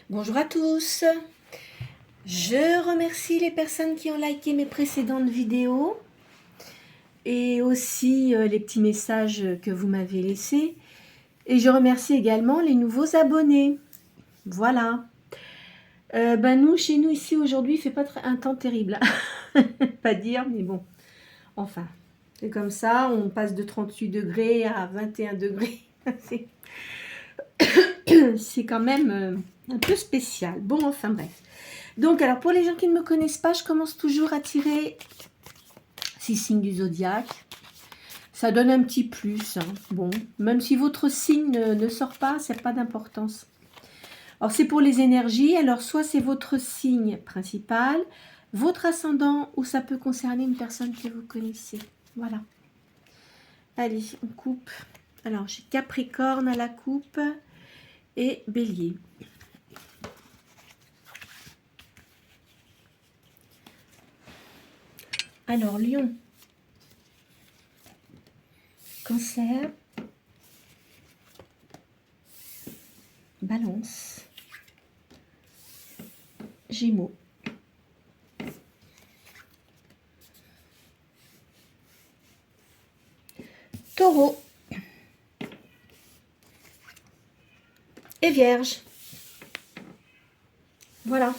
Bonjour à tous. Je remercie les personnes qui ont liké mes précédentes vidéos et aussi les petits messages que vous m'avez laissés. Et je remercie également les nouveaux abonnés. Voilà. Chez nous ici aujourd'hui, il fait pas un temps terrible. Pas dire, mais bon. Enfin, c'est comme ça. On passe de 38 degrés à 21 degrés. C'est quand même un peu spécial. Bon, enfin bref. Donc, alors pour les gens qui ne me connaissent pas, je commence toujours à tirer 6 signes du zodiaque. Ça donne un petit plus. Hein. Bon, même si votre signe ne sort pas, ça n'a pas d'importance. Alors, c'est pour les énergies. Alors, soit c'est votre signe principal, votre ascendant, ou ça peut concerner une personne que vous connaissez. Voilà. Allez, on coupe. Alors, j'ai Capricorne à la coupe et Bélier. Alors, Lion. Cancer. Balance. Gémeaux. Taureau. Et Vierge. Voilà.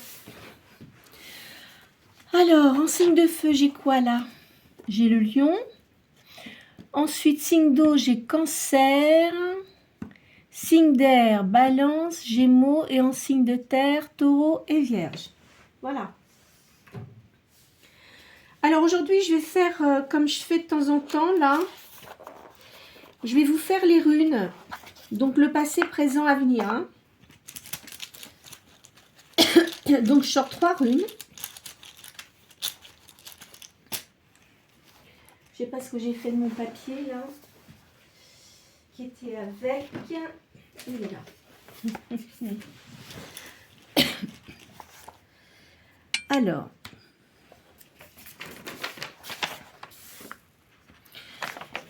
Alors, en signe de feu, j'ai quoi là? J'ai le lion. Ensuite, signe d'eau, j'ai Cancer. Signe d'air, Balance, Gémeaux. Et en signe de terre, Taureau et Vierge. Voilà. Alors aujourd'hui, je vais faire comme je fais de temps en temps là. Je vais vous faire les runes. Donc le passé, présent, avenir. Hein. Donc je sors 3 runes. Je sais pas ce que j'ai fait de mon papier là. Qui était avec. Il est là. Alors.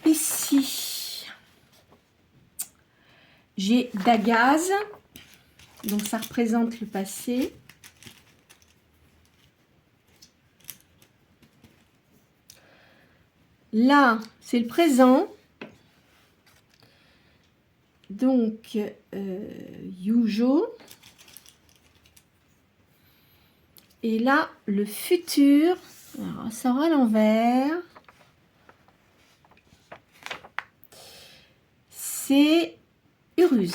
Ici. J'ai Dagaz. Donc ça représente le passé. Là, c'est le présent. Donc, Yujo. Et là, le futur. Alors, ça sera à l'envers. C'est Uruz.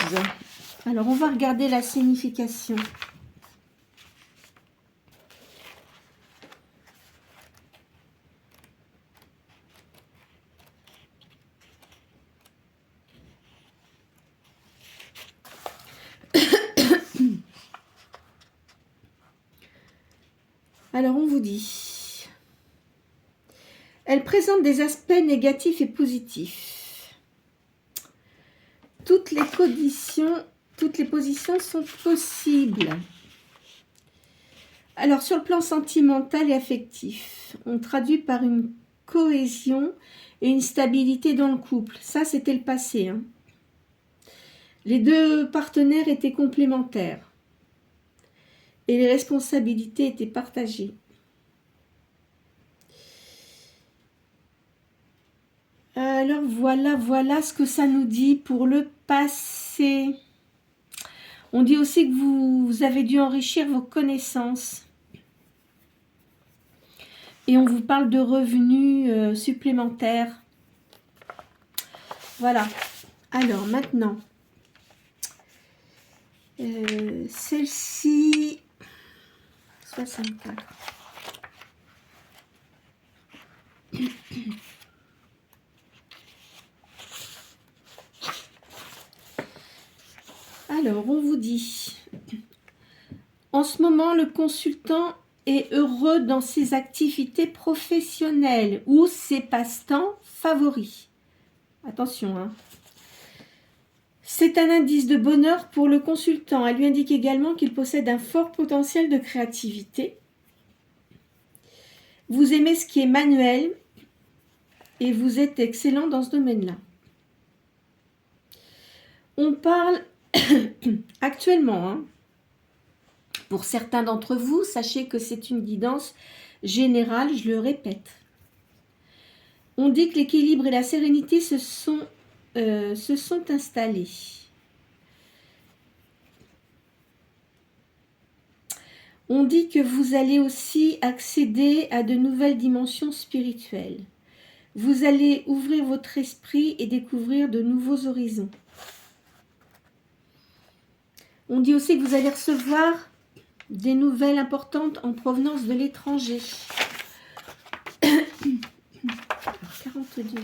Alors, on va regarder la signification. Alors, on vous dit, elle présente des aspects négatifs et positifs. Toutes les positions sont possibles. Alors, sur le plan sentimental et affectif, on traduit par une cohésion et une stabilité dans le couple. Ça, c'était le passé. Hein. Les deux partenaires étaient complémentaires. Et les responsabilités étaient partagées. Alors voilà ce que ça nous dit pour le passé. On dit aussi que vous avez dû enrichir vos connaissances. Et on vous parle de revenus supplémentaires. Voilà. Alors maintenant, celle-ci, 64. Alors, on vous dit, en ce moment, le consultant est heureux dans ses activités professionnelles ou ses passe-temps favoris. Attention, hein. C'est un indice de bonheur pour le consultant. Elle lui indique également qu'il possède un fort potentiel de créativité. Vous aimez ce qui est manuel et vous êtes excellent dans ce domaine-là. On parle actuellement, hein, Pour certains d'entre vous, sachez que c'est une guidance générale, je le répète. On dit que l'équilibre et la sérénité se sont installés. On dit que vous allez aussi accéder à de nouvelles dimensions spirituelles. Vous allez ouvrir votre esprit et découvrir de nouveaux horizons. On dit aussi que vous allez recevoir des nouvelles importantes en provenance de l'étranger. 42.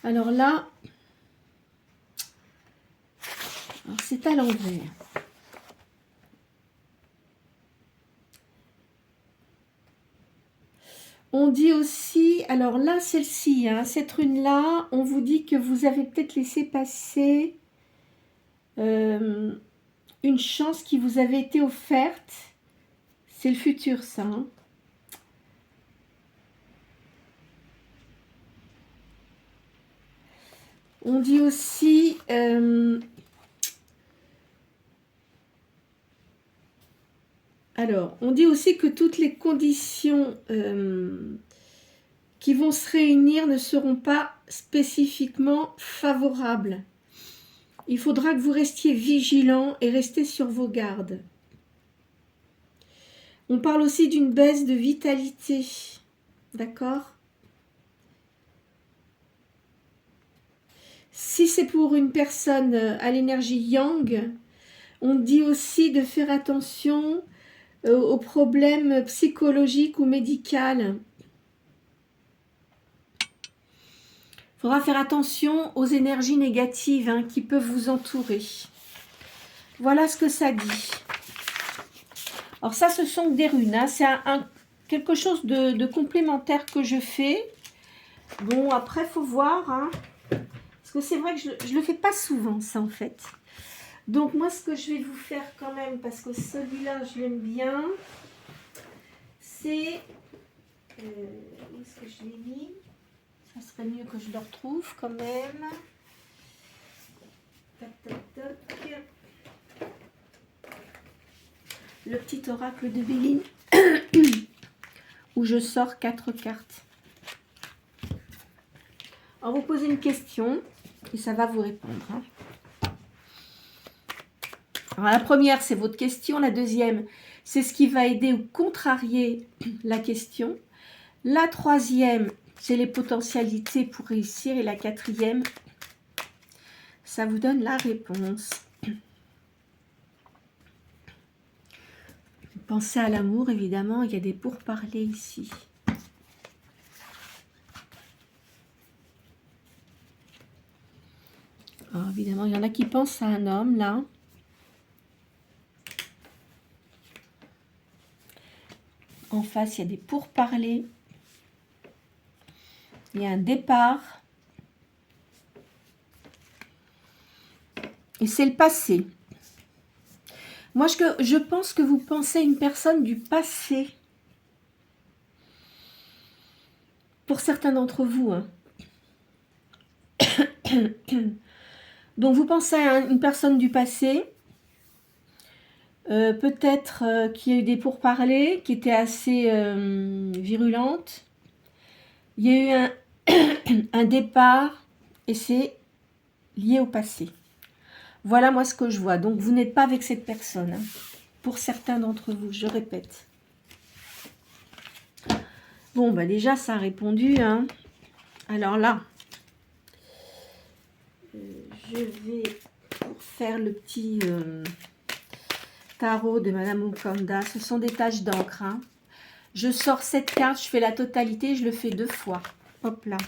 Alors là, c'est à l'envers. On dit aussi, alors là, celle-ci, hein, cette rune-là, on vous dit que vous avez peut-être laissé passer une chance qui vous avait été offerte. C'est le futur, ça. Hein. On dit aussi... alors, on dit aussi que toutes les conditions qui vont se réunir ne seront pas spécifiquement favorables. Il faudra que vous restiez vigilant et restez sur vos gardes. On parle aussi d'une baisse de vitalité. D'accord ? Si c'est pour une personne à l'énergie yang, on dit aussi de faire attention aux problèmes psychologiques ou médicaux. Il faudra faire attention aux énergies négatives hein, qui peuvent vous entourer. Voilà ce que ça dit. Alors ça, ce sont des runes. Hein. C'est quelque chose de complémentaire que je fais. Bon, après, il faut voir. Hein, parce que c'est vrai que je ne le fais pas souvent, ça, en fait. Donc, moi, ce que je vais vous faire quand même, parce que celui-là, je l'aime bien, c'est... où est-ce que je l'ai mis ? Ça serait mieux que je le retrouve quand même. Tac, tac, tac. Le petit oracle de Béline où je sors 4 cartes. Alors, vous posez une question et ça va vous répondre. Hein. Alors, la première, c'est votre question. La deuxième, c'est ce qui va aider ou contrarier la question. La troisième, c'est les potentialités pour réussir. Et la quatrième, ça vous donne la réponse. Pensez à l'amour, évidemment, il y a des pourparlers ici. Alors, évidemment, il y en a qui pensent à un homme, là. En face, il y a des pourparlers. Il y a un départ. Et c'est le passé. Moi, je pense que vous pensez à une personne du passé. Pour certains d'entre vous. Hein. Donc, vous pensez à une personne du passé. Peut-être qu'il y a eu des pourparlers qui étaient assez virulentes. Il y a eu un départ et c'est lié au passé. Voilà moi ce que je vois. Donc, vous n'êtes pas avec cette personne. Hein. Pour certains d'entre vous, je répète. Bon, bah déjà, ça a répondu. Hein. Alors là, je vais pour faire le petit tarot de Madame Mukanda. Ce sont des taches d'encre. Hein. Je sors cette carte, je fais la totalité, je le fais 2 fois. Hop là.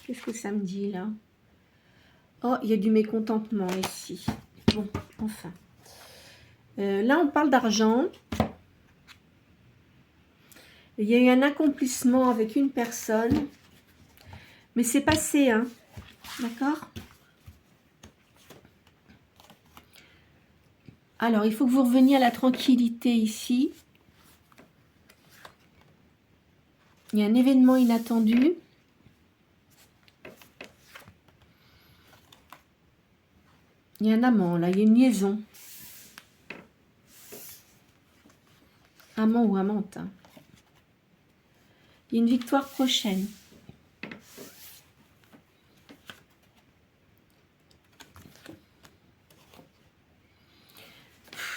Qu'est-ce que ça me dit là? Oh, il y a du mécontentement ici. Bon, enfin. Là, on parle d'argent. Il y a eu un accomplissement avec une personne. Mais c'est passé, hein. D'accord? Alors, il faut que vous reveniez à la tranquillité ici. Il y a un événement inattendu. Il y a un amant, là. Il y a une liaison. Amant ou amante. Hein. Il y a une victoire prochaine.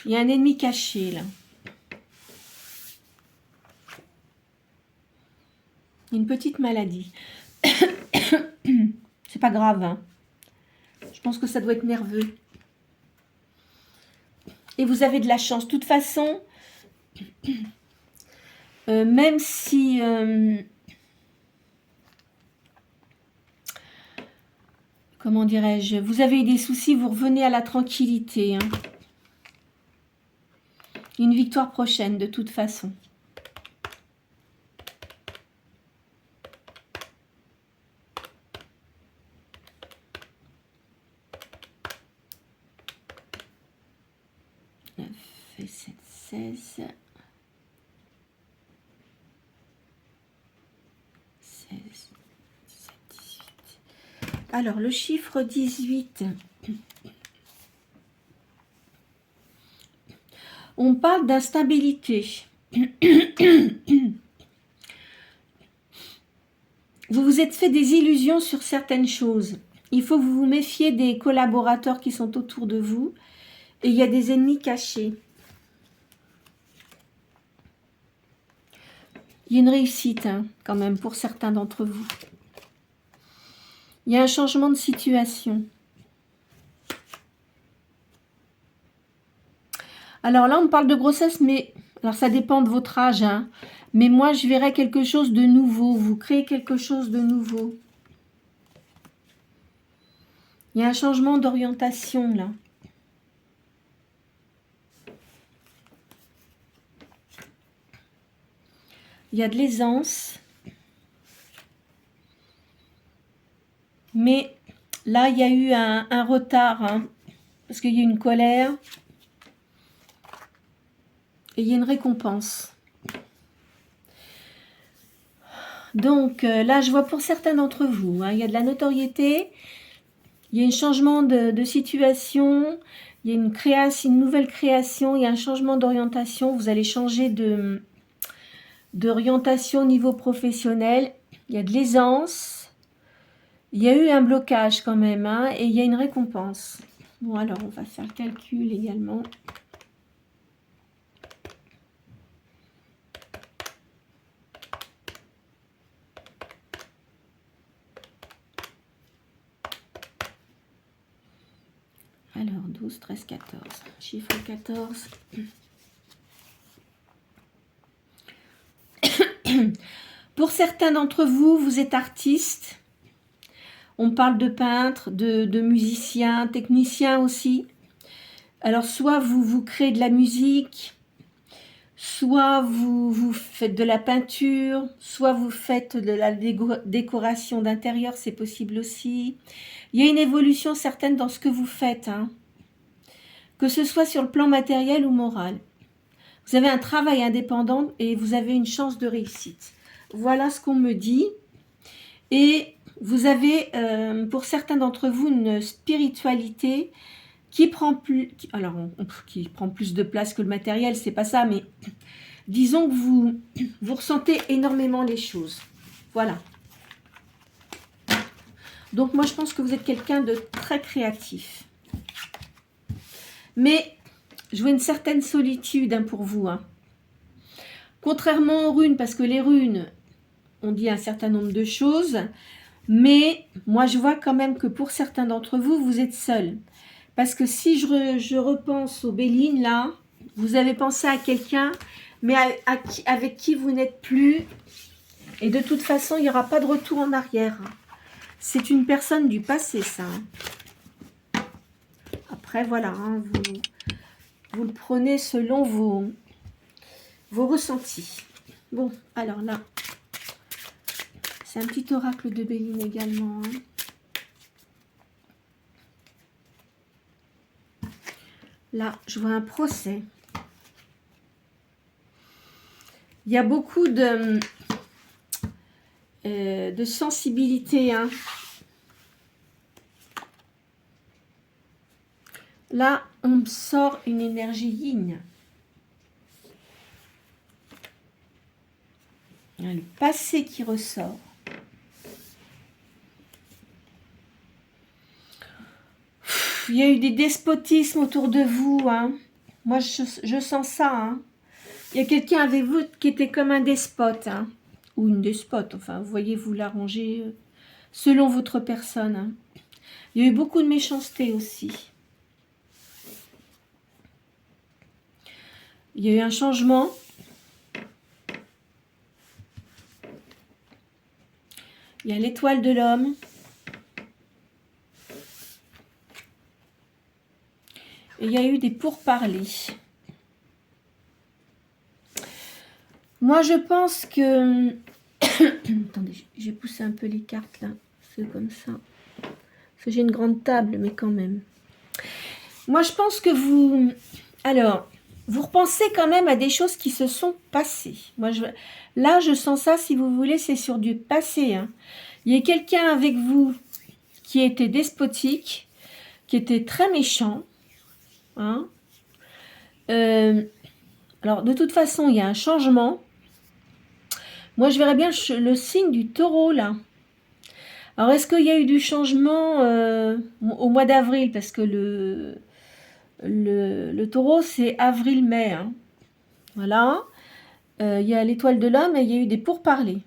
Il y a un ennemi caché, là. Une petite maladie. C'est pas grave. Hein. Je pense que ça doit être nerveux. Et vous avez de la chance. De toute façon, même si... comment dirais-je, vous avez eu des soucis, vous revenez à la tranquillité. Hein. Une victoire prochaine, de toute façon. Et 7, 16, 16, 17, 18. Alors, le chiffre 18. On parle d'instabilité. Vous vous êtes fait des illusions sur certaines choses. Il faut que vous vous méfiez des collaborateurs qui sont autour de vous. Et il y a des ennemis cachés. Il y a une réussite, hein, quand même, pour certains d'entre vous. Il y a un changement de situation. Alors là, on parle de grossesse, mais alors ça dépend de votre âge. Hein, mais moi, je verrais quelque chose de nouveau. Vous créez quelque chose de nouveau. Il y a un changement d'orientation, là. Il y a de l'aisance. Mais là, il y a eu un retard. Hein, parce qu'il y a une colère. Et il y a une récompense. Donc, là, je vois pour certains d'entre vous, hein, il y a de la notoriété. Il y a un changement de situation. Il y a une nouvelle création. Il y a un changement d'orientation. Vous allez changer d'orientation au niveau professionnel. Il y a de l'aisance. Il y a eu un blocage quand même. Hein, et il y a une récompense. Bon, alors, on va faire le calcul également. Alors, 12, 13, 14. Chiffre 14. Pour certains d'entre vous, vous êtes artiste. On parle de peintres, de musiciens, techniciens aussi. Alors, soit vous créez de la musique, soit vous faites de la peinture, soit vous faites de la décoration d'intérieur, c'est possible aussi. Il y a une évolution certaine dans ce que vous faites, hein, que ce soit sur le plan matériel ou moral. Vous avez un travail indépendant et vous avez une chance de réussite. Voilà ce qu'on me dit. Et vous avez, pour certains d'entre vous, une spiritualité qui prend plus, qui prend plus de place que le matériel, c'est pas ça, mais disons que vous ressentez énormément les choses. Voilà. Donc moi, je pense que vous êtes quelqu'un de très créatif. Mais je vois une certaine solitude, hein, pour vous. Hein. Contrairement aux runes, parce que les runes, on dit un certain nombre de choses, mais moi, je vois quand même que pour certains d'entre vous, vous êtes seul. Parce que si je repense aux Béline, là, vous avez pensé à quelqu'un, mais avec qui vous n'êtes plus. Et de toute façon, il n'y aura pas de retour en arrière. C'est une personne du passé, ça. Après, voilà, hein, vous le prenez selon vos ressentis. Bon, alors là, c'est un petit oracle de Béline également. Hein. Là, je vois un procès. Il y a beaucoup de sensibilité. Hein. Là, on me sort une énergie yin. Le passé qui ressort. Il y a eu des despotismes autour de vous. Hein. Moi, je sens ça. Hein. Il y a quelqu'un avec vous qui était comme un despote. Hein. Ou une despote. Enfin, vous voyez, vous l'arrangez selon votre personne. Hein. Il y a eu beaucoup de méchanceté aussi. Il y a eu un changement. Il y a l'étoile de l'homme. Et il y a eu des pourparlers. Moi, je pense que... Attendez, je vais pousser un peu les cartes là. C'est comme ça. Parce que j'ai une grande table, mais quand même. Moi, je pense que vous... Alors, vous repensez quand même à des choses qui se sont passées. Moi, là, je sens ça, si vous voulez, c'est sur du passé. Hein. Il y a quelqu'un avec vous qui était despotique, qui était très méchant. Hein. Alors, de toute façon, il y a un changement. Moi, je verrais bien le signe du taureau, là. Alors, est-ce qu'il y a eu du changement au mois d'avril? Parce que le taureau, c'est avril-mai. Hein. Voilà. Il y a l'étoile de l'homme et il y a eu des pourparlers.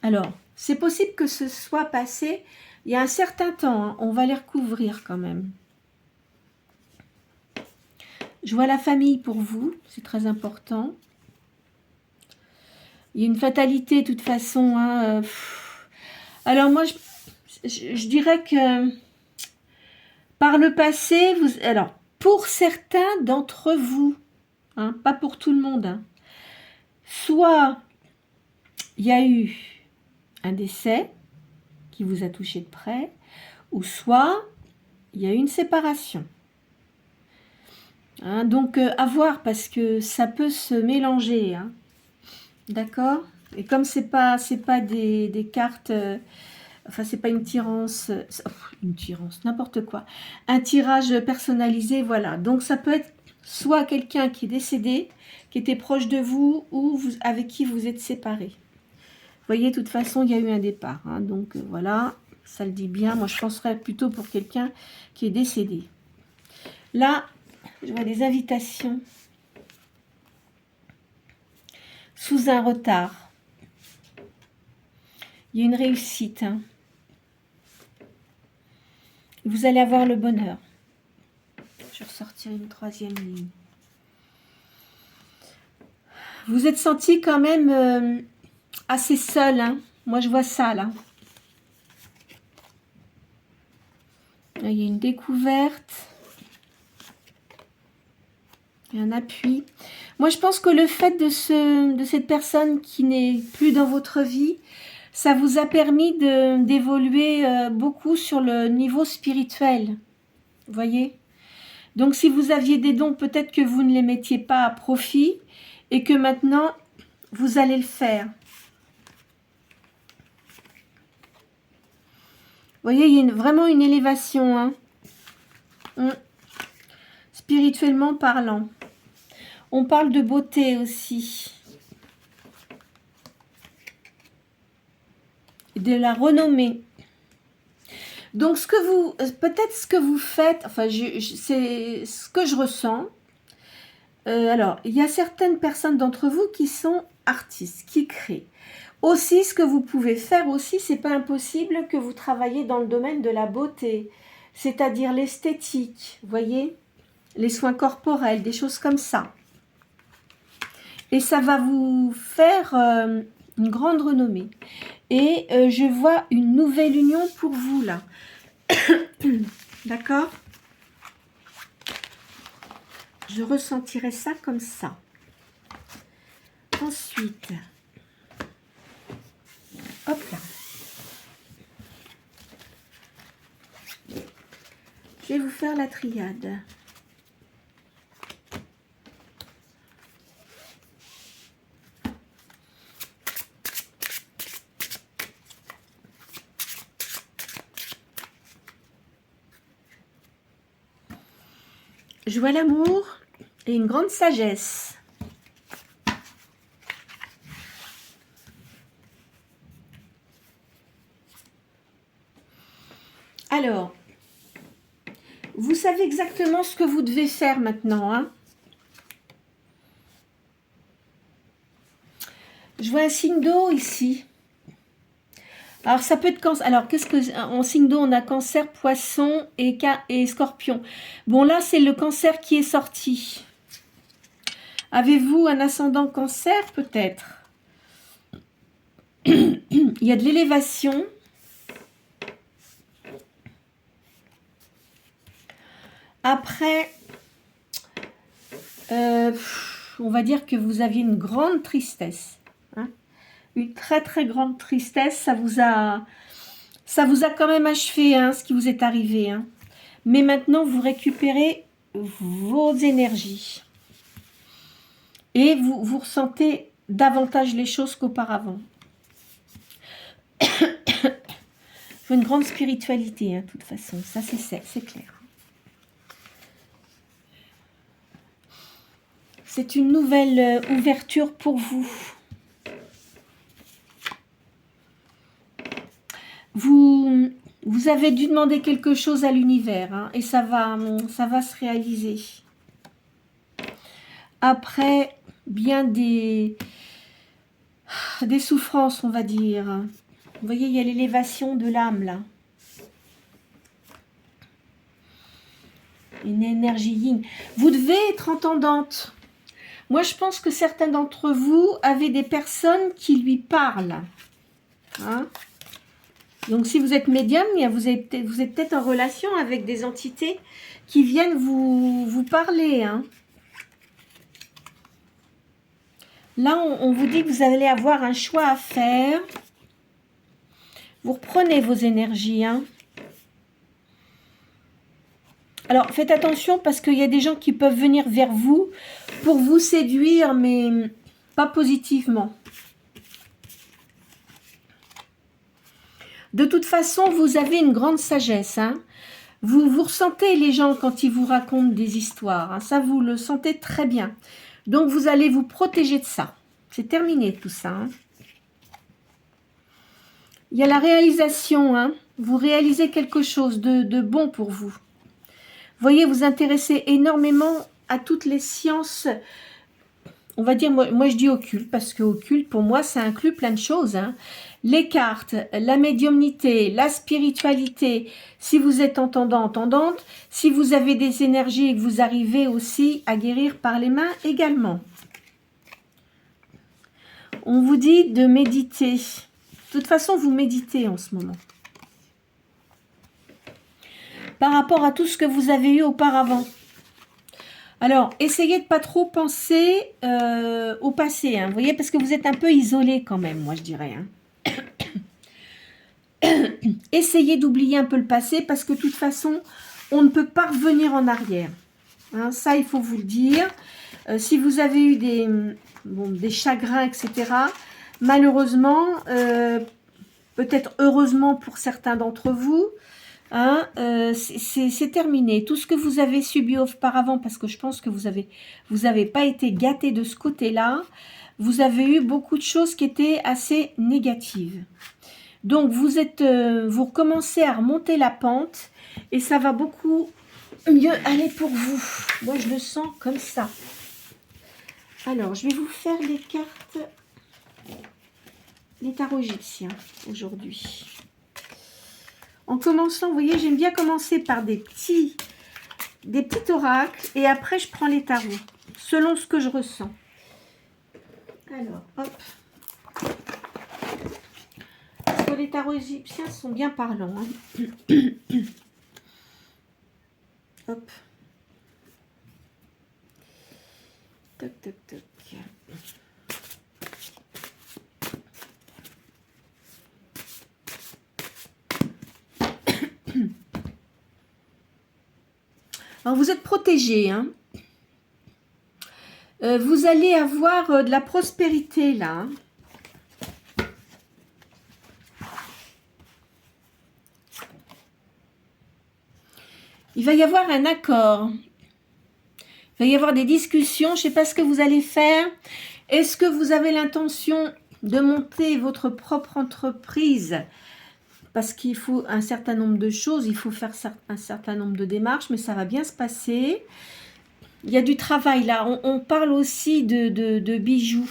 Alors, c'est possible que ce soit passé il y a un certain temps. Hein. On va les recouvrir quand même. Je vois la famille pour vous. C'est très important. Il y a une fatalité, de toute façon. Hein. Alors, moi, je dirais que par le passé, alors, pour certains d'entre vous, hein, pas pour tout le monde, hein, soit il y a eu un décès qui vous a touché de près, ou soit il y a eu une séparation. Hein, donc, à voir, parce que ça peut se mélanger. Hein, d'accord? Et comme c'est pas des cartes... Enfin, c'est pas une tirance, n'importe quoi. Un tirage personnalisé, voilà. Donc, ça peut être soit quelqu'un qui est décédé, qui était proche de vous, ou avec qui vous êtes séparés. Vous voyez, de toute façon, il y a eu un départ. Hein, donc, voilà, ça le dit bien. Moi, je penserais plutôt pour quelqu'un qui est décédé. Là, je vois des invitations. Sous un retard. Il y a une réussite, hein. Vous allez avoir le bonheur. Je vais ressortir une troisième ligne. Vous êtes senti quand même assez seul. Hein. Moi, je vois ça, là. Là, il y a une découverte. Il y a un appui. Moi, je pense que le fait de cette personne qui n'est plus dans votre vie, ça vous a permis d'évoluer beaucoup sur le niveau spirituel. Vous voyez? Donc, si vous aviez des dons, peut-être que vous ne les mettiez pas à profit et que maintenant, vous allez le faire. Vous voyez, il y a vraiment une élévation, hein, spirituellement parlant. On parle de beauté aussi. De la renommée. Donc, peut-être ce que vous faites, enfin, c'est ce que je ressens. Alors, il y a certaines personnes d'entre vous qui sont artistes, qui créent. Aussi, ce que vous pouvez faire aussi, c'est pas impossible que vous travaillez dans le domaine de la beauté, c'est-à-dire l'esthétique, vous voyez, les soins corporels, des choses comme ça. Et ça va vous faire une grande renommée. Et je vois une nouvelle union pour vous, là. D'accord? Je ressentirai ça comme ça. Ensuite, hop là. Je vais vous faire la triade. je vois l'amour et une grande sagesse. Alors, vous savez exactement ce que vous devez faire maintenant, hein. Je vois un signe d'eau ici. Alors, ça peut être cancer. Alors, qu'est-ce que en signe d'eau, on a cancer, poisson et scorpion. Bon, là, c'est le cancer qui est sorti. Avez-vous un ascendant cancer, peut-être? Il y a de l'élévation. Après, on va dire que vous aviez une grande tristesse. Hein, une très très grande tristesse. Ça vous a quand même achevé, hein, ce qui vous est arrivé. Hein. Mais maintenant, vous récupérez vos énergies. Et vous ressentez davantage les choses qu'auparavant. Une grande spiritualité, hein, de toute façon. Ça, c'est clair. C'est une nouvelle ouverture pour vous. Vous avez dû demander quelque chose à l'univers, hein, et ça va se réaliser. Après bien des souffrances, on va dire. Vous voyez, il y a l'élévation de l'âme, là. Une énergie yin. Vous devez être entendante. Moi, je pense que certains d'entre vous avez des personnes qui lui parlent. Hein? Donc, si vous êtes médium, vous êtes peut-être en relation avec des entités qui viennent vous parler. Hein? Là, on vous dit que vous allez avoir un choix à faire. Vous reprenez vos énergies. Hein? Alors, faites attention parce qu'il y a des gens qui peuvent venir vers vous pour vous séduire, mais pas positivement. De toute façon, vous avez une grande sagesse. Hein. Vous ressentez les gens quand ils vous racontent des histoires. Hein. Ça, vous le sentez très bien. Donc, vous allez vous protéger de ça. C'est terminé tout ça. Hein. Il y a la réalisation. Hein. Vous réalisez quelque chose de bon pour vous. Vous voyez, vous intéressez énormément à toutes les sciences. On va dire, moi je dis occulte, parce que occulte, pour moi, ça inclut plein de choses. Hein. Les cartes, la médiumnité, la spiritualité, si vous êtes entendante, si vous avez des énergies et que vous arrivez aussi à guérir par les mains également. On vous dit de méditer. De toute façon, vous méditez en ce moment. Par rapport à tout ce que vous avez eu auparavant. Alors, essayez de pas trop penser au passé, hein, vous voyez, parce que vous êtes un peu isolé quand même, moi je dirais. Hein. Essayez d'oublier un peu le passé, parce que de toute façon, on ne peut pas revenir en arrière. Hein, ça, il faut vous le dire. Si vous avez eu des chagrins, etc., malheureusement, peut-être heureusement pour certains d'entre vous, hein, c'est terminé. Tout ce que vous avez subi auparavant, parce que je pense que vous avez pas été gâté de ce côté-là, vous avez eu beaucoup de choses qui étaient assez négatives. Donc, vous recommencez à remonter la pente et ça va beaucoup mieux aller pour vous. Moi, je le sens comme ça. Alors, je vais vous faire les cartes, les tarots égyptiens aujourd'hui. En commençant, vous voyez, j'aime bien commencer par des petits oracles et après je prends les tarots, selon ce que je ressens. Alors, hop. Parce que les tarots égyptiens sont bien parlants. Hein. Hop. Toc, toc, toc. Alors, vous êtes protégés, hein. Vous allez avoir de la prospérité, là. Hein. Il va y avoir un accord. Il va y avoir des discussions. Je ne sais pas ce que vous allez faire. Est-ce que vous avez l'intention de monter votre propre entreprise? Parce qu'il faut un certain nombre de choses. Il faut faire un certain nombre de démarches. Mais ça va bien se passer. Il y a du travail là. On parle aussi de bijoux.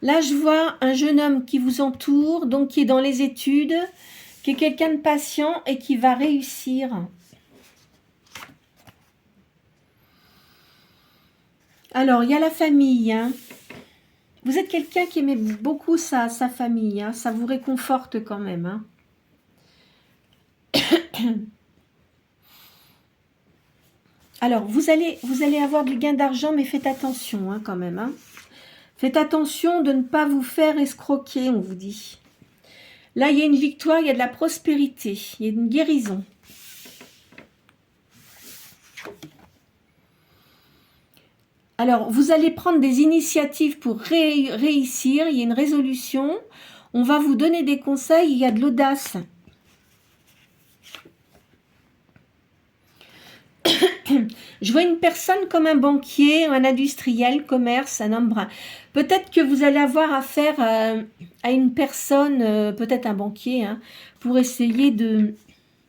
Là, je vois un jeune homme qui vous entoure, donc qui est dans les études, qui est quelqu'un de patient et qui va réussir. Alors, il y a la famille. Hein. Vous êtes quelqu'un qui aimait beaucoup sa famille. Hein. Ça vous réconforte quand même. Hein. Alors, vous allez avoir du gain d'argent, mais faites attention hein, quand même. Hein. Faites attention de ne pas vous faire escroquer, on vous dit. Là, il y a une victoire, il y a de la prospérité, il y a une guérison. Alors, vous allez prendre des initiatives pour réussir, il y a une résolution. On va vous donner des conseils, il y a de l'audace. Je vois une personne comme un banquier, un industriel, commerce, un homme brun. Peut-être que vous allez avoir affaire à une personne, peut-être un banquier, hein, pour essayer de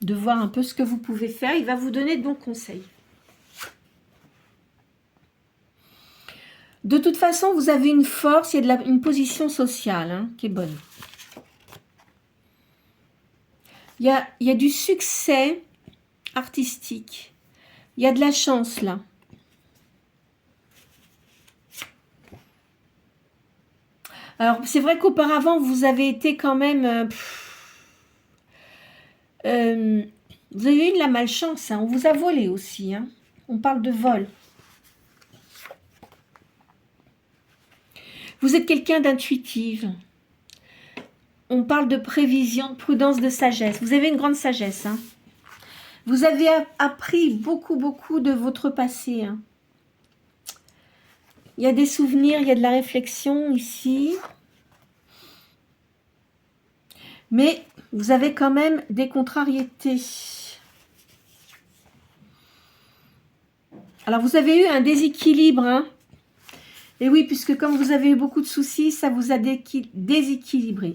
voir un peu ce que vous pouvez faire. Il va vous donner de bons conseils. De toute façon, vous avez une force, il y a une position sociale hein, qui est bonne. Il y a du succès artistique. Il y a de la chance là. Alors, c'est vrai qu'auparavant, vous avez été quand même... vous avez eu de la malchance. Hein. On vous a volé aussi. Hein. On parle de vol. Vous êtes quelqu'un d'intuitive. On parle de prévision, de prudence, de sagesse. Vous avez une grande sagesse. Hein. Vous avez appris beaucoup de votre passé. Hein. Il y a des souvenirs, il y a de la réflexion ici. Mais vous avez quand même des contrariétés. Alors, vous avez eu un déséquilibre. Hein. Et oui, puisque comme vous avez eu beaucoup de soucis, ça vous a déséquilibré.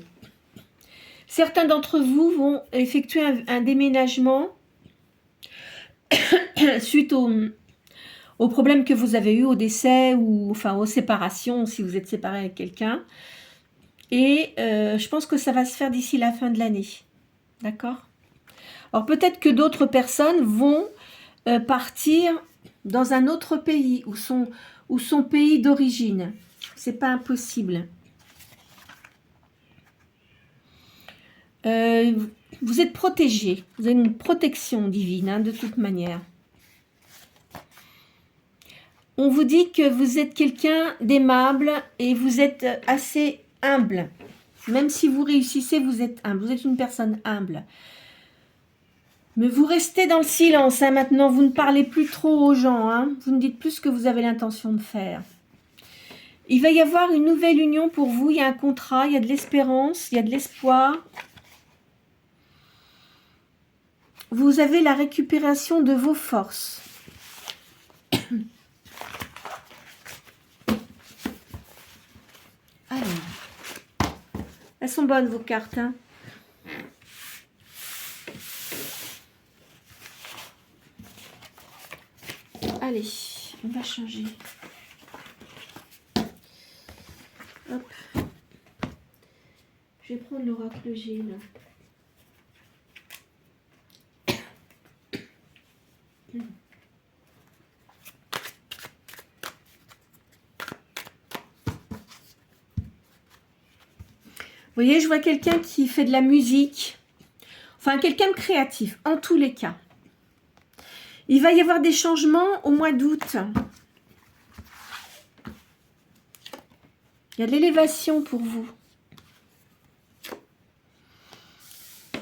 Certains d'entre vous vont effectuer un déménagement suite aux problèmes que vous avez eu, au décès ou enfin aux séparations, si vous êtes séparé avec quelqu'un. Et je pense que ça va se faire d'ici la fin de l'année. D'accord? Alors peut-être que d'autres personnes vont partir dans un autre pays ou son pays d'origine. C'est pas impossible. Vous êtes protégé. Vous avez une protection divine, hein, de toute manière. On vous dit que vous êtes quelqu'un d'aimable et vous êtes assez humble. Même si vous réussissez, vous êtes humble. Vous êtes une personne humble. Mais vous restez dans le silence. Hein, maintenant, vous ne parlez plus trop aux gens. Hein, vous ne dites plus ce que vous avez l'intention de faire. Il va y avoir une nouvelle union pour vous. Il y a un contrat, il y a de l'espérance, il y a de l'espoir. Vous avez la récupération de vos forces. Alors, elles sont bonnes vos cartes. Hein. Allez, on va changer. Hop. Je vais prendre l'oracle G là. Vous voyez, je vois quelqu'un qui fait de la musique. Enfin, quelqu'un de créatif, en tous les cas. Il va y avoir des changements au mois d'août. Il y a de l'élévation pour vous.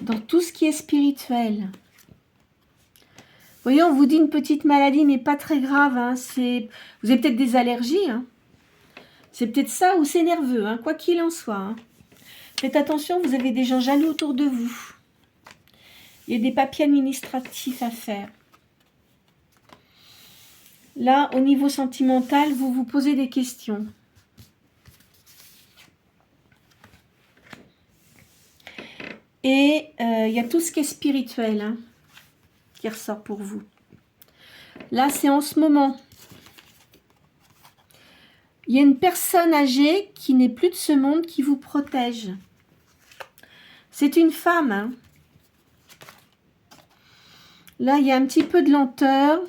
Dans tout ce qui est spirituel. Vous voyez, on vous dit une petite maladie, mais pas très grave. Hein. Vous avez peut-être des allergies. Hein. C'est peut-être ça ou c'est nerveux, hein, quoi qu'il en soit. Hein. Faites attention, vous avez des gens jaloux autour de vous. Il y a des papiers administratifs à faire. Là, au niveau sentimental, vous vous posez des questions. Et il y a tout ce qui est spirituel hein, qui ressort pour vous. Là, c'est en ce moment. Il y a une personne âgée qui n'est plus de ce monde qui vous protège. C'est une femme. Hein. Là, il y a un petit peu de lenteur.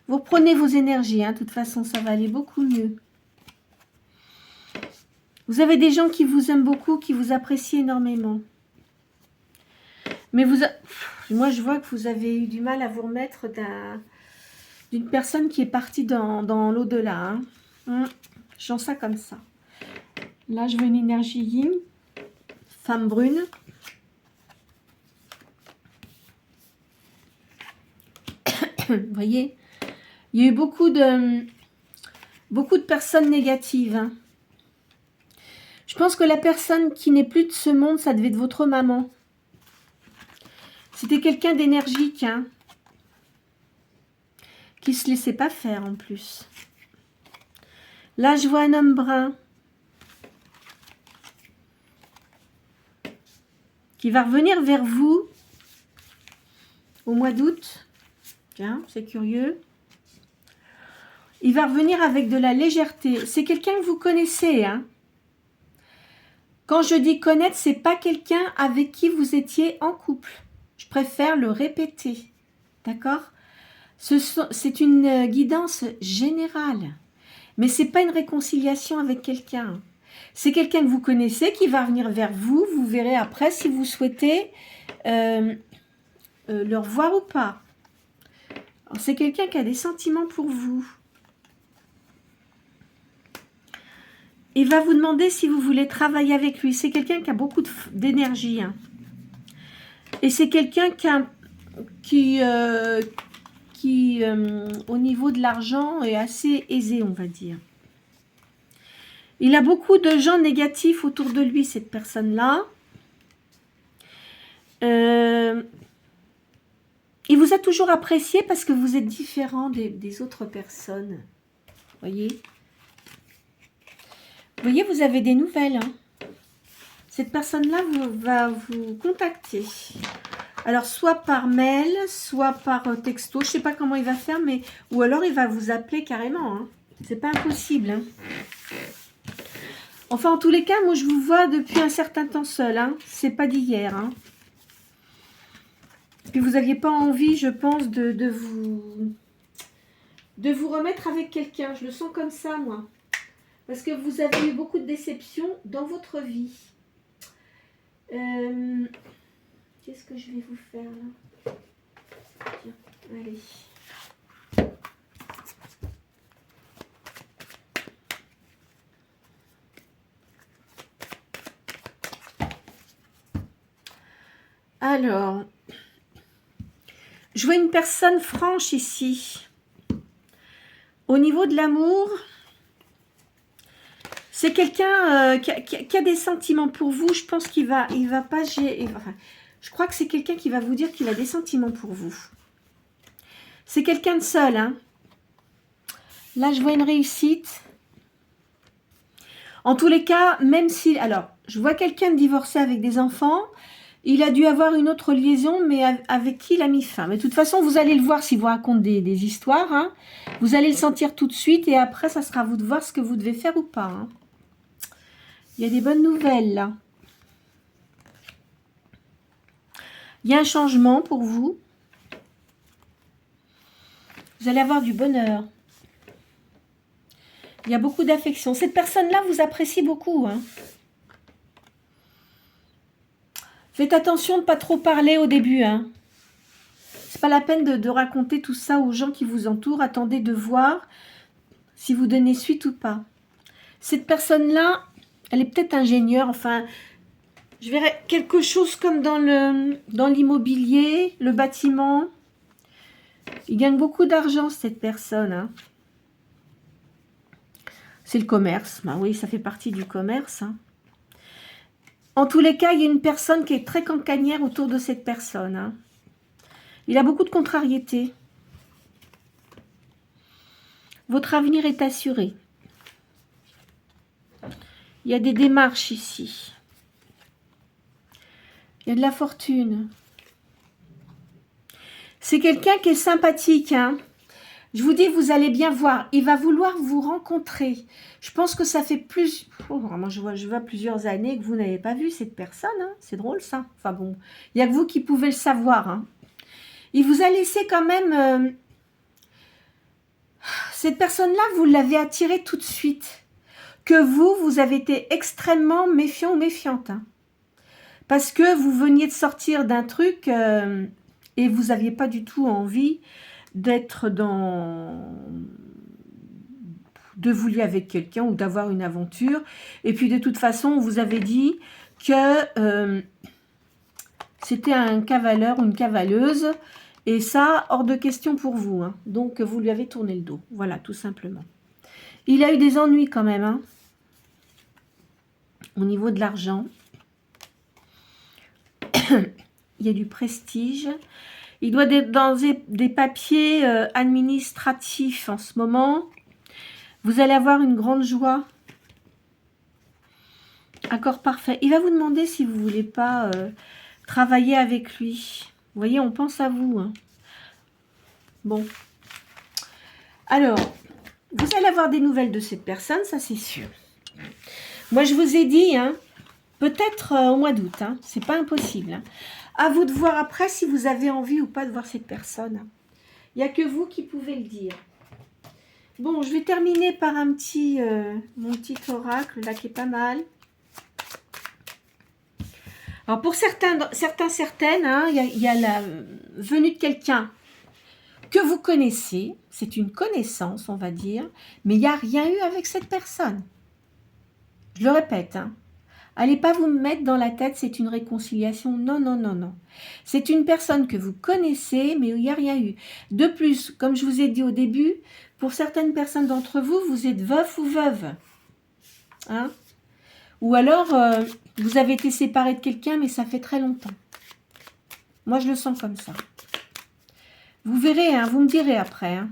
Vous reprenez vos énergies. Hein. De toute façon, ça va aller beaucoup mieux. Vous avez des gens qui vous aiment beaucoup, qui vous apprécient énormément. Mais moi, je vois que vous avez eu du mal à vous remettre d'une personne qui est partie dans l'au-delà. Hein. Je sens ça comme ça. Là, je veux une énergie yin. Femme brune. Vous voyez, il y a eu beaucoup de personnes négatives. Hein. Je pense que la personne qui n'est plus de ce monde, ça devait être votre maman. C'était quelqu'un d'énergique, hein, qui ne se laissait pas faire en plus. Là, je vois un homme brun qui va revenir vers vous au mois d'août. Tiens, c'est curieux. Il va revenir avec de la légèreté. C'est quelqu'un que vous connaissez, hein. Quand je dis connaître, c'est pas quelqu'un avec qui vous étiez en couple. Je préfère le répéter. D'accord? C'est une guidance générale. Mais c'est pas une réconciliation avec quelqu'un. C'est quelqu'un que vous connaissez qui va venir vers vous. Vous verrez après si vous souhaitez le revoir ou pas. C'est quelqu'un qui a des sentiments pour vous. Il va vous demander si vous voulez travailler avec lui. C'est quelqu'un qui a beaucoup d'énergie. Hein. Et c'est quelqu'un qui au niveau de l'argent, est assez aisé, on va dire. Il a beaucoup de gens négatifs autour de lui, cette personne-là. Il vous a toujours apprécié parce que vous êtes différent des autres personnes. Voyez ? Vous voyez, vous avez des nouvelles. Hein. Cette personne-là va vous contacter. Alors, soit par mail, soit par texto. Je ne sais pas comment il va faire, mais ou alors il va vous appeler carrément. Hein. C'est pas impossible. Hein. Enfin, en tous les cas, moi, je vous vois depuis un certain temps seul. Hein. C'est pas d'hier. Hein. Puis vous n'aviez pas envie, je pense, de vous remettre avec quelqu'un. Je le sens comme ça, moi. Parce que vous avez eu beaucoup de déceptions dans votre vie. Qu'est-ce que je vais vous faire là? Tiens, allez. Alors, je vois une personne franche ici. Au niveau de l'amour, c'est quelqu'un qui a des sentiments pour vous. Je pense qu'il va pas... Enfin, je crois que c'est quelqu'un qui va vous dire qu'il a des sentiments pour vous. C'est quelqu'un de seul. Hein. Là, je vois une réussite. En tous les cas, même si... Alors, je vois quelqu'un de divorcé avec des enfants. Il a dû avoir une autre liaison, mais avec qui il a mis fin. Mais de toute façon, vous allez le voir s'il vous raconte des histoires. Hein. Vous allez le sentir tout de suite. Et après, ça sera à vous de voir ce que vous devez faire ou pas. Hein. Il y a des bonnes nouvelles, là. Il y a un changement pour vous. Vous allez avoir du bonheur. Il y a beaucoup d'affection. Cette personne-là vous apprécie beaucoup. Hein. Faites attention de ne pas trop parler au début. Hein. C'est pas la peine de raconter tout ça aux gens qui vous entourent. Attendez de voir si vous donnez suite ou pas. Cette personne-là, elle est peut-être ingénieure. Enfin, je verrais quelque chose comme dans l'immobilier, le bâtiment. Il gagne beaucoup d'argent, cette personne. Hein. C'est le commerce. Ben oui, ça fait partie du commerce. Hein. En tous les cas, il y a une personne qui est très cancanière autour de cette personne. Hein. Il a beaucoup de contrariétés. Votre avenir est assuré. Il y a des démarches ici. Il y a de la fortune. C'est quelqu'un qui est sympathique. Hein. Je vous dis, vous allez bien voir. Il va vouloir vous rencontrer. Je pense que ça fait plus... Oh, vraiment, je vois plusieurs années que vous n'avez pas vu cette personne. Hein. C'est drôle, ça. Enfin bon, il n'y a que vous qui pouvez le savoir. Hein. Il vous a laissé quand même... Cette personne-là, vous l'avez attirée tout de suite. Que vous avez été extrêmement méfiant ou méfiante. Hein. Parce que vous veniez de sortir d'un truc et vous n'aviez pas du tout envie d'être de vous lier avec quelqu'un ou d'avoir une aventure. Et puis de toute façon, on vous avait dit que c'était un cavaleur ou une cavaleuse. Et ça, hors de question pour vous. Hein. Donc, vous lui avez tourné le dos. Voilà, tout simplement. Il a eu des ennuis quand même. Hein, au niveau de l'argent. Il y a du prestige. Il doit être dans des papiers administratifs en ce moment. Vous allez avoir une grande joie. Accord parfait. Il va vous demander si vous ne voulez pas travailler avec lui. Vous voyez, on pense à vous. Hein. Bon. Alors, vous allez avoir des nouvelles de cette personne, ça c'est sûr. Moi, je vous ai dit, hein, peut-être au mois d'août. Hein, c'est pas impossible. Hein. À vous de voir après si vous avez envie ou pas de voir cette personne. Il n'y a que vous qui pouvez le dire. Bon, je vais terminer par un petit, mon petit oracle, là, qui est pas mal. Alors, pour certaines, hein, il y a la venue de quelqu'un que vous connaissez. C'est une connaissance, on va dire. Mais il n'y a rien eu avec cette personne. Je le répète, hein. Allez pas vous mettre dans la tête, c'est une réconciliation. Non, non, non, non. C'est une personne que vous connaissez, mais il n'y a rien eu. De plus, comme je vous ai dit au début, pour certaines personnes d'entre vous, vous êtes veuf ou veuve. Hein? Ou alors, vous avez été séparé de quelqu'un, mais ça fait très longtemps. Moi, je le sens comme ça. Vous verrez, hein, vous me direz après. Hein.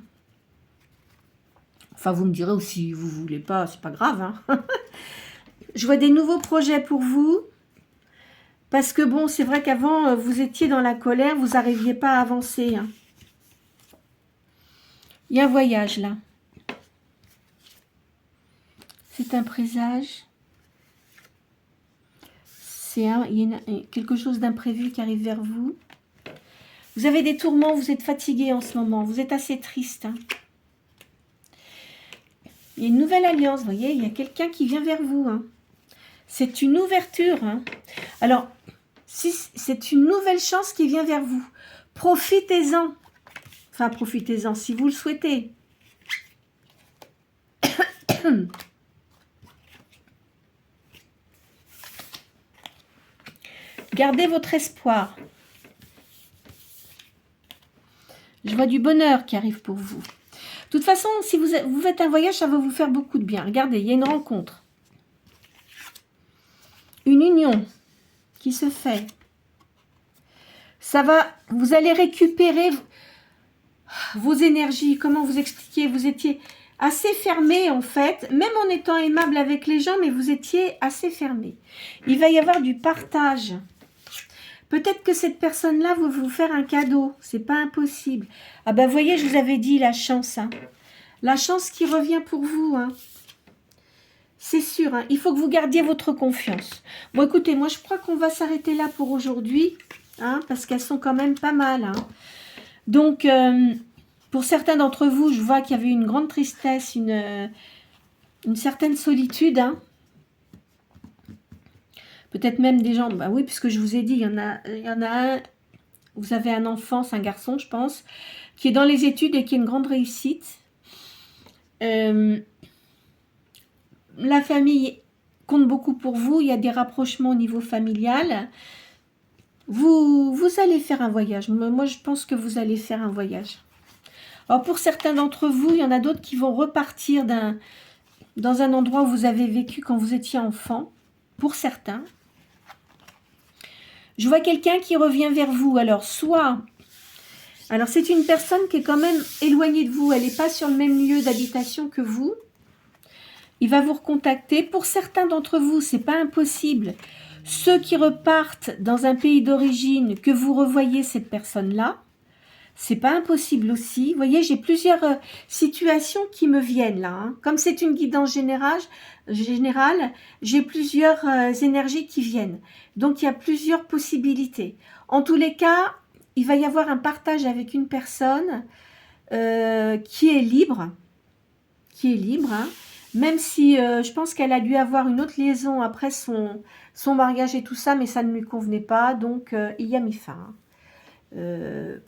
Enfin, vous me direz aussi, si vous ne voulez pas, c'est pas grave. Hein. Je vois des nouveaux projets pour vous. Parce que bon, c'est vrai qu'avant, vous étiez dans la colère, vous n'arriviez pas à avancer. Hein. Il y a un voyage là. C'est un présage. Il y a quelque chose d'imprévu qui arrive vers vous. Vous avez des tourments, vous êtes fatigué en ce moment. Vous êtes assez triste. Hein. Il y a une nouvelle alliance, vous voyez. Il y a quelqu'un qui vient vers vous. Hein. C'est une ouverture. Hein. Alors, si c'est une nouvelle chance qui vient vers vous. Profitez-en. Enfin, profitez-en si vous le souhaitez. Gardez votre espoir. Je vois du bonheur qui arrive pour vous. De toute façon, si vous faites un voyage, ça va vous faire beaucoup de bien. Regardez, il y a une rencontre. Une union qui se fait. Ça va, vous allez récupérer vos énergies. Comment vous expliquer? Vous étiez assez fermé en fait, même en étant aimable avec les gens, mais vous étiez assez fermé. Il va y avoir du partage. Peut-être que cette personne-là veut vous faire un cadeau. C'est pas impossible. Ah ben, voyez, je vous avais dit la chance. Hein. La chance qui revient pour vous. Hein. C'est sûr. Hein. Il faut que vous gardiez votre confiance. Bon, écoutez, moi, je crois qu'on va s'arrêter là pour aujourd'hui. Hein, parce qu'elles sont quand même pas mal. Hein. Donc, pour certains d'entre vous, je vois qu'il y avait une grande tristesse, une certaine solitude. Hein. Peut-être même des gens, bah oui, puisque je vous ai dit, il y en a un, vous avez un enfant, c'est un garçon, je pense, qui est dans les études et qui a une grande réussite. La famille compte beaucoup pour vous, il y a des rapprochements au niveau familial. Vous allez faire un voyage. Moi, je pense que vous allez faire un voyage. Alors, pour certains d'entre vous, il y en a d'autres qui vont repartir dans un endroit où vous avez vécu quand vous étiez enfant. Pour certains. Je vois quelqu'un qui revient vers vous. Alors, alors c'est une personne qui est quand même éloignée de vous. Elle n'est pas sur le même lieu d'habitation que vous. Il va vous recontacter. Pour certains d'entre vous, c'est pas impossible. Ceux qui repartent dans un pays d'origine, que vous revoyez cette personne-là, c'est pas impossible aussi. Vous voyez, j'ai plusieurs situations qui me viennent là. Hein. Comme c'est une guidance générale, j'ai plusieurs énergies qui viennent. Donc, il y a plusieurs possibilités. En tous les cas, il va y avoir un partage avec une personne qui est libre. Hein. Même si je pense qu'elle a dû avoir une autre liaison après son mariage et tout ça, mais ça ne lui convenait pas. Donc, il y a mis fin. Hein.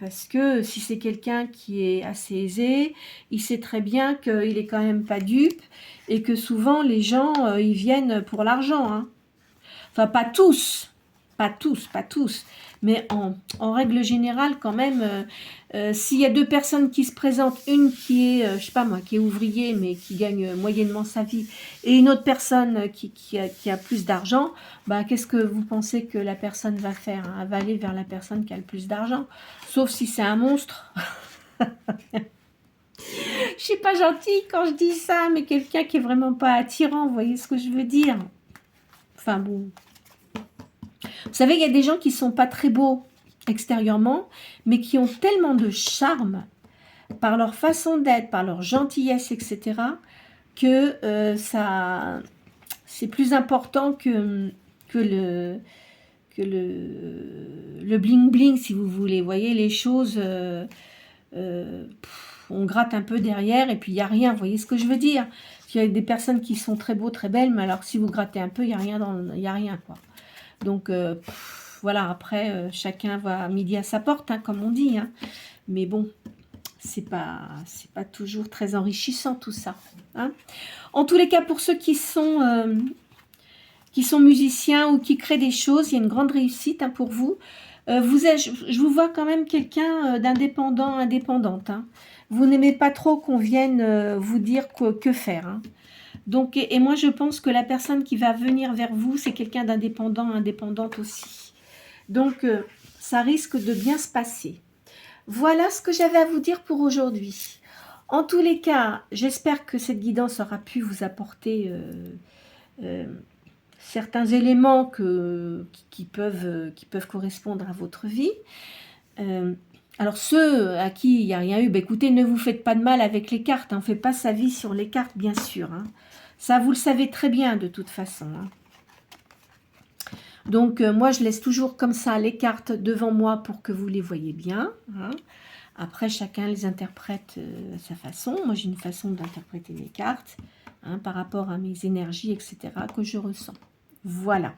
Parce que si c'est quelqu'un qui est assez aisé, il sait très bien qu'il est quand même pas dupe et que souvent les gens ils viennent pour l'argent. Hein. Enfin pas tous, mais en règle générale quand même, s'il y a deux personnes qui se présentent, une qui est, je sais pas moi, qui est ouvrier mais qui gagne moyennement sa vie, et une autre personne qui a plus d'argent, bah, qu'est-ce que vous pensez que la personne va faire? Hein? Elle va aller vers la personne qui a le plus d'argent, sauf si c'est un monstre. Je suis pas gentille quand je dis ça, mais quelqu'un qui est vraiment pas attirant, vous voyez ce que je veux dire? Enfin bon... Vous savez, il y a des gens qui ne sont pas très beaux extérieurement, mais qui ont tellement de charme par leur façon d'être, par leur gentillesse, etc., que c'est plus important que le bling-bling, si vous voulez. Vous voyez, les choses, on gratte un peu derrière et puis il n'y a rien. Vous voyez ce que je veux dire? Il y a des personnes qui sont très beaux, très belles, mais alors si vous grattez un peu, il n'y a rien, quoi. Donc, voilà, après, chacun va midi à sa porte, hein, comme on dit. Hein. Mais bon, c'est pas toujours très enrichissant, tout ça. Hein. En tous les cas, pour ceux qui sont musiciens ou qui créent des choses, il y a une grande réussite hein, pour vous. Je vous vois quand même quelqu'un indépendante. Hein. Vous n'aimez pas trop qu'on vienne vous dire que faire. Hein. Donc, et moi, je pense que la personne qui va venir vers vous, c'est quelqu'un indépendante aussi. Donc, ça risque de bien se passer. Voilà ce que j'avais à vous dire pour aujourd'hui. En tous les cas, j'espère que cette guidance aura pu vous apporter certains éléments qui peuvent correspondre à votre vie. Alors ceux à qui il n'y a rien eu, écoutez, ne vous faites pas de mal avec les cartes. Hein, on ne fait pas sa vie sur les cartes, bien sûr. Hein. Ça, vous le savez très bien de toute façon. Hein. Donc, moi, je laisse toujours comme ça les cartes devant moi pour que vous les voyez bien. Hein. Après, chacun les interprète à sa façon. Moi, j'ai une façon d'interpréter mes cartes hein, par rapport à mes énergies, etc., que je ressens. Voilà.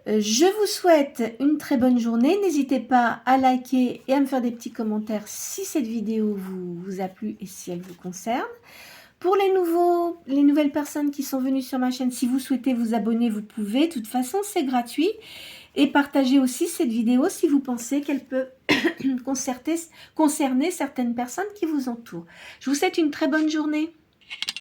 Je vous souhaite une très bonne journée. N'hésitez pas à liker et à me faire des petits commentaires si cette vidéo vous a plu et si elle vous concerne. Pour les nouvelles personnes qui sont venues sur ma chaîne, si vous souhaitez vous abonner, vous pouvez. De toute façon, c'est gratuit. Et partagez aussi cette vidéo si vous pensez qu'elle peut concerner certaines personnes qui vous entourent. Je vous souhaite une très bonne journée.